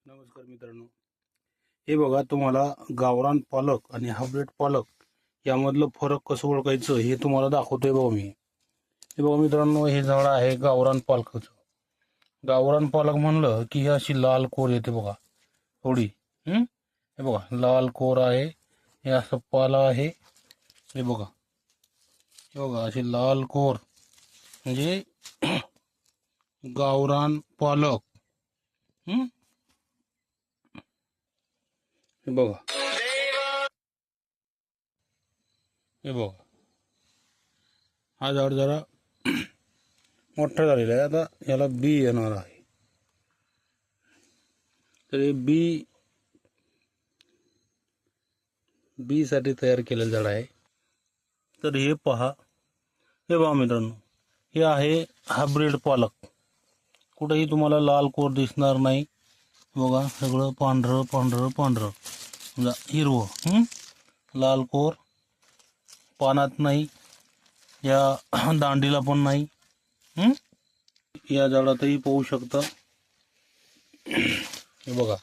नमस्कार मित्रांनो, हे बघा तुम्हाला गावरान पालक आणि हायब्रिड पालक यामधलं फरक कसं ओळखायचं हे तुम्हाला दाखवतोय बघा मी. हे बघा मित्रांनो, हे झाड आहे गावरान पालकाचं. गावरान पालक म्हणलं की ही अशी लाल कोर येते बघा थोडी. हे बघा लाल कोर आहे, हे असं पाला आहे. हे बघा अशी लाल कोर म्हणजे गावरान पालक. हे बघा हा झाड जरा मोठा झालेला आहे. आता याला बी येणार आहे, तर हे बी साठी तयार केलेलं झाड आहे. तर हे पहा, हे बघा मित्रांनो, हे आहे हायब्रिड पालक. कुठेही तुम्हाला लाल कोर दिसणार नाही. बघा सगळं पांढरं पांढरं पांढरं म्हणजे हिरवं. लाल कोर पानात नाही, या दांडीला पण नाही. या झाडातही पाहू शकता. हे बघा,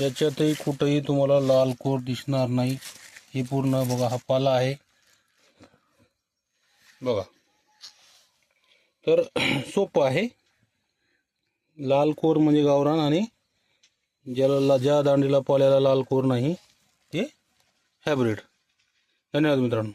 याच्यातही कुठेही तुम्हाला लाल कोर दिसणार नाही. हे पूर्ण बघा हा पाला आहे बघा. तर सोपं आहे. लाल कोर म्हणजे गावरान, आणि ज्या दांडीला पाल्याला लाल कोर नाही ते हायब्रिड. धन्यवाद मित्रांनो.